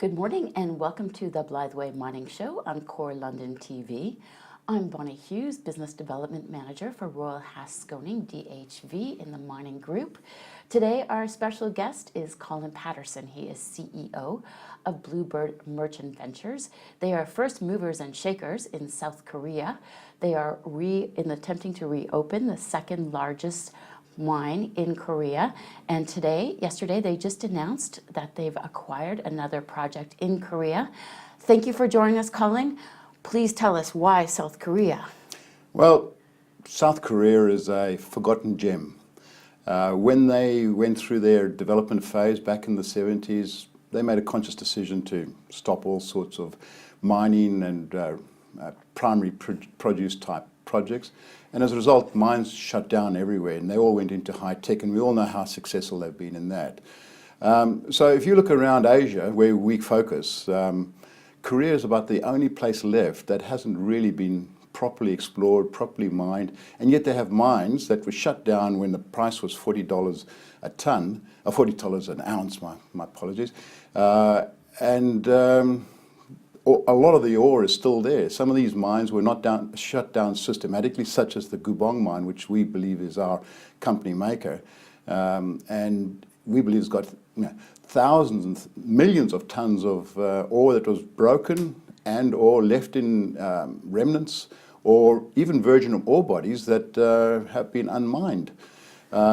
Good morning and welcome to the Blytheweigh Mining Show on Core London TV. I'm Bonnie Hughes, Business Development Manager for Royal Haskoning DHV in the mining group. Today our special guest is Colin Patterson. He is CEO of Bluebird Merchant Ventures. They are first movers and shakers in South Korea. They are attempting to reopen the second largest mine in Korea, and yesterday they just announced that they've acquired another project in Korea. Thank you for joining us, Colin. Please tell us why South Korea. Well, South Korea is a forgotten gem. When they went through their development phase back in the 70s, they made a conscious decision to stop all sorts of mining and primary produce type projects. And as a result, mines shut down everywhere and they all went into high tech, and we all know how successful they've been in that. So if you look around Asia, where we focus, Korea is about the only place left that hasn't really been properly explored, properly mined, and yet they have mines that were shut down when the price was $40 a ton, $40 an ounce, my apologies, a lot of the ore is still there. Some of these mines were not shut down systematically, such as the Gubong mine, which we believe is our company maker. And we believe it's got thousands and millions of tons of ore that was broken and or left in remnants, or even virgin ore bodies that have been unmined.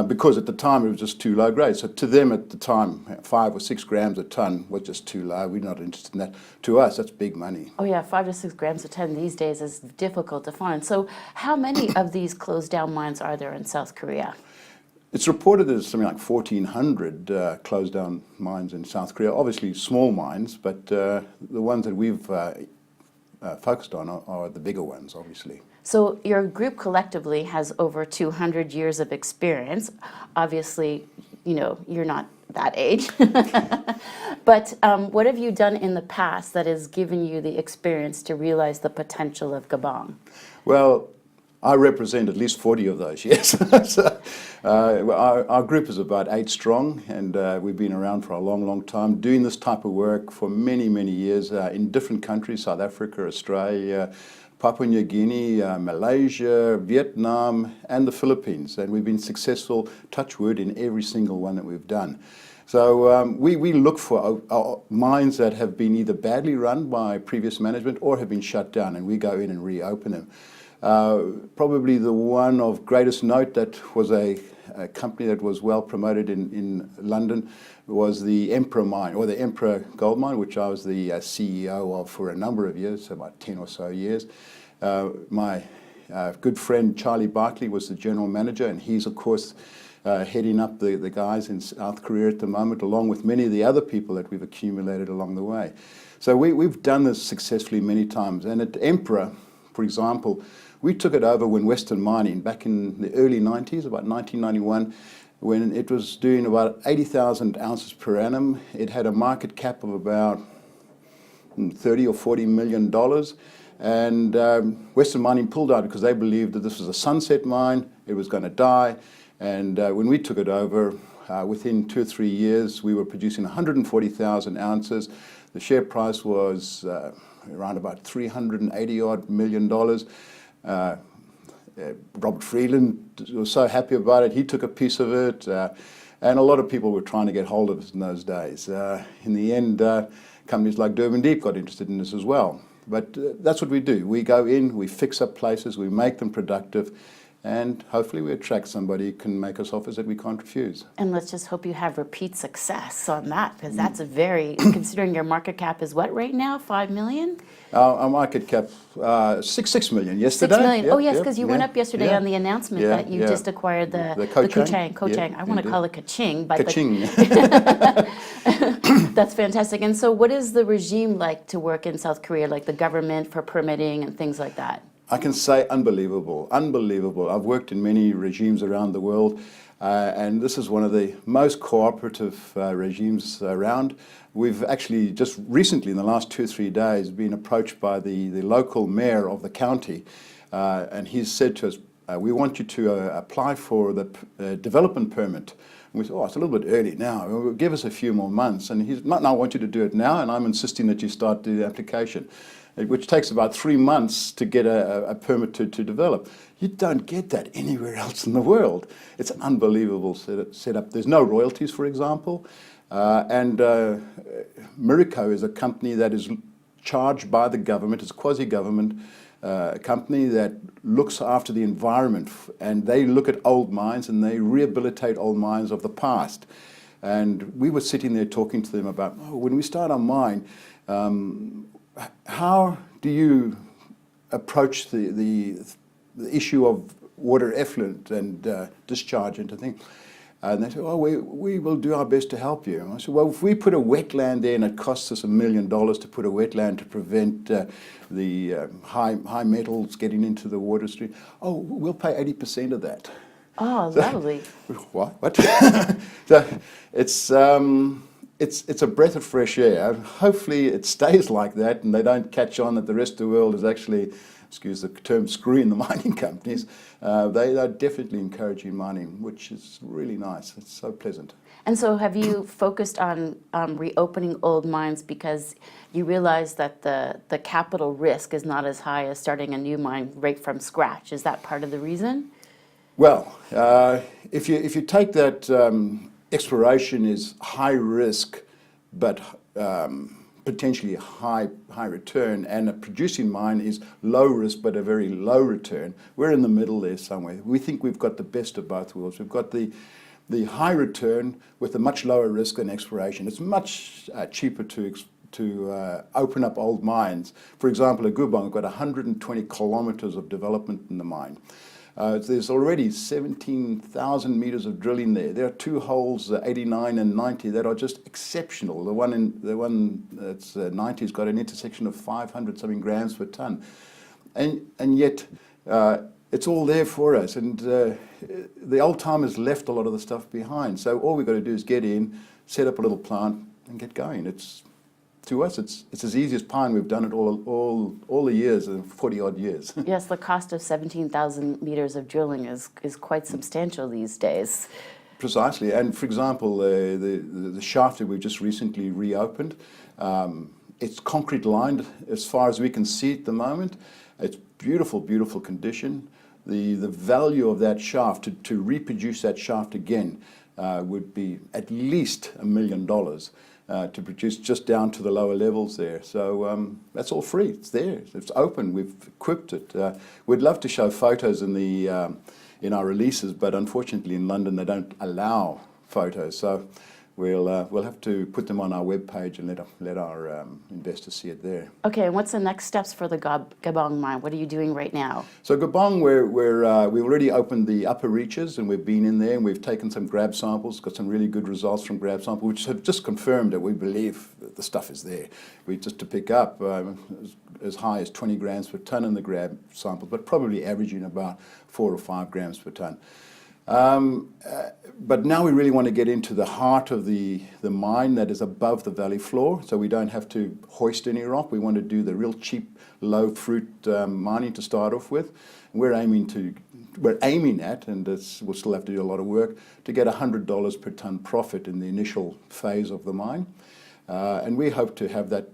Because at the time it was just too low grade. So to them at the time, 5 or 6 grams a ton was just too low. We're not interested in that. To us, that's big money. Oh yeah, 5 to 6 grams a ton these days is difficult to find. So how many of these closed down mines are there in South Korea? It's reported there's something like 1,400 closed down mines in South Korea. Obviously small mines, but the ones that we've focused on are the bigger ones, obviously. So your group collectively has over 200 years of experience. Obviously, you're not that age. But what have you done in the past that has given you the experience to realize the potential of Gabon? Well, I represent at least 40 of those, yes. So, our group is about 8 strong, and we've been around for a long, long time, doing this type of work for many, many years in different countries: South Africa, Australia, Papua New Guinea, Malaysia, Vietnam, and the Philippines. And we've been successful, touch wood, in every single one that we've done. So we look for mines that have been either badly run by previous management or have been shut down, and we go in and reopen them. Probably the one of greatest note that was a company that was well promoted in London was the Emperor mine, or the Emperor gold mine, which I was the CEO of for a number of years, so about 10 or so years. My good friend Charlie Barkley was the general manager, and he's of course heading up the guys in South Korea at the moment, along with many of the other people that we've accumulated along the way. So we've done this successfully many times. And at Emperor, for example, we took it over when Western Mining, back in the early 90s, about 1991, when it was doing about 80,000 ounces per annum. It had a market cap of about $30 or $40 million. And Western Mining pulled out because they believed that this was a sunset mine, it was going to die. And when we took it over, within 2 or 3 years, we were producing 140,000 ounces. The share price was around about $380 million. Robert Freeland was so happy about it. He took a piece of it, and a lot of people were trying to get hold of it in those days. In the end, companies like Durban Deep got interested in this as well. But that's what we do. We go in, we fix up places, we make them productive, and hopefully we attract somebody who can make us offers that we can't refuse. And let's just hope you have repeat success on that, because that's a very, considering your market cap is what right now, 5 million? Our market cap, 6 million yesterday. 6 million. Yep, oh yes, because you went up yesterday on the announcement that you just acquired the Kochang. I want to call it Kaching, but Kaching. That's fantastic. And so what is the regime like to work in South Korea, like the government for permitting and things like that? I can say unbelievable, unbelievable. I've worked in many regimes around the world, and this is one of the most cooperative regimes around. We've actually just recently, in the last 2 or 3 days, been approached by the local mayor of the county, and he's said to us, we want you to apply for the development permit. And we said, oh, it's a little bit early now. Well, give us a few more months. And he's not, no, I want you to do it now, and I'm insisting that you start the application, which takes about 3 months to get a permit to develop. You don't get that anywhere else in the world. It's an unbelievable setup. There's no royalties, for example. Miraco is a company that is charged by the government. It's a quasi-government company that looks after the environment, and they look at old mines and they rehabilitate old mines of the past. And we were sitting there talking to them about, oh, when we start our mine, how do you approach the issue of water effluent and discharge into things? And they said, oh, we will do our best to help you. And I said, well, if we put a wetland there and it costs us $1 million to put a wetland to prevent the high metals getting into the water stream, oh, we'll pay 80% of that. Oh, lovely. What? So it's a breath of fresh air. Hopefully it stays like that and they don't catch on that the rest of the world is actually, excuse the term, screwing the mining companies. They are definitely encouraging mining, which is really nice. It's so pleasant. And so have you focused on reopening old mines because you realize that the capital risk is not as high as starting a new mine right from scratch? Is that part of the reason? Well, if you take that exploration is high risk, but potentially a high return, and a producing mine is low risk but a very low return. We're in the middle there somewhere. We think we've got the best of both worlds. We've got the high return with a much lower risk than exploration. It's much cheaper to open up old mines. For example, at Gubong, we've got 120 kilometers of development in the mine. There's already 17,000 meters of drilling there. There are 2 holes, 89 and 90, that are just exceptional. The one that's 90 has got an intersection of 500 something grams per ton, and yet it's all there for us. And the old timers left a lot of the stuff behind. So all we've got to do is get in, set up a little plant, and get going. To us, it's as easy as pie, and we've done it all the years, 40 odd years. Yes, the cost of 17,000 meters of drilling is quite substantial these days. Precisely, and for example, the shaft that we've just recently reopened, it's concrete lined as far as we can see at the moment. It's beautiful, beautiful condition. The value of that shaft, to reproduce that shaft again, would be at least $1 million. To produce just down to the lower levels there. So that's all free. It's there. It's open. We've equipped it. We'd love to show photos in our releases, but unfortunately in London they don't allow photos. So we'll have to put them on our webpage and let our investors see it there. Okay, and what's the next steps for the Gabong mine? What are you doing right now? So Gabong, we've already opened the upper reaches, and we've been in there and we've taken some grab samples, got some really good results from grab samples, which have just confirmed that we believe that the stuff is there. We just to pick up as high as 20 grams per ton in the grab samples, but probably averaging about 4 or 5 grams per ton. But now we really want to get into the heart of the mine that is above the valley floor, so we don't have to hoist any rock. We want to do the real cheap, low fruit mining to start off with. We're aiming at, and we'll still have to do a lot of work, to get $100 per ton profit in the initial phase of the mine. And we hope to have that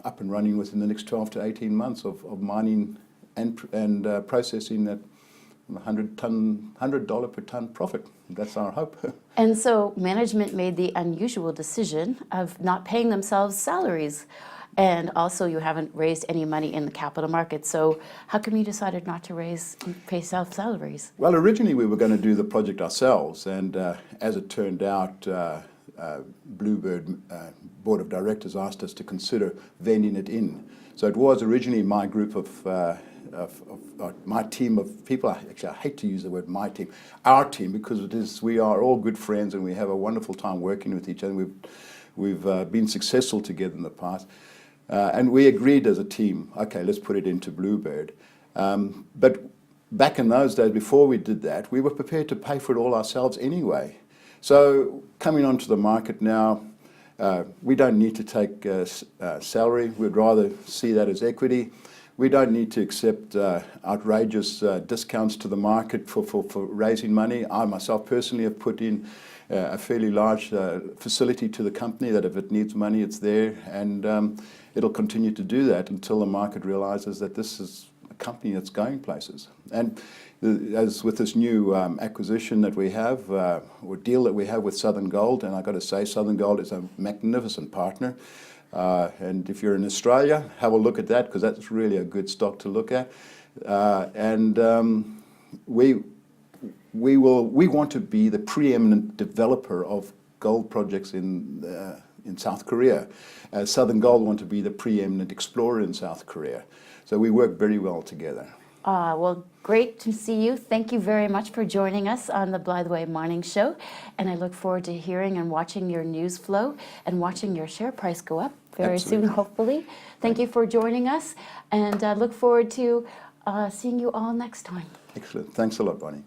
up and running within the next 12 to 18 months of mining and processing that $100 per ton profit. That's our hope. And so management made the unusual decision of not paying themselves salaries. And also you haven't raised any money in the capital market. So how come you decided not to pay self salaries? Well, originally we were going to do the project ourselves. And as it turned out, Bluebird Board of Directors asked us to consider vending it in. So it was originally my group of my team of people. Actually, I hate to use the word my team, our team, because we are all good friends and we have a wonderful time working with each other. We've been successful together in the past, and we agreed as a team, okay, let's put it into Bluebird. But back in those days, before we did that, we were prepared to pay for it all ourselves anyway. So coming onto the market now, we don't need to take salary. We'd rather see that as equity. we don't need to accept outrageous discounts to the market for raising money. I myself personally have put in a fairly large facility to the company that if it needs money, it's there, and it'll continue to do that until the market realizes that this is a company that's going places. And as with this new acquisition that we have, or deal that we have with Southern Gold, and I've got to say, Southern Gold is a magnificent partner. And if you're in Australia, have a look at that, because that's really a good stock to look at. We want to be the preeminent developer of gold projects in South Korea. Southern Gold want to be the preeminent explorer in South Korea. So we work very well together. Well, great to see you. Thank you very much for joining us on the Blytheweigh Morning Show. And I look forward to hearing and watching your news flow and watching your share price go up very soon, hopefully. Thank you for joining us, and I look forward to seeing you all next time. Excellent. Thanks a lot, Bonnie.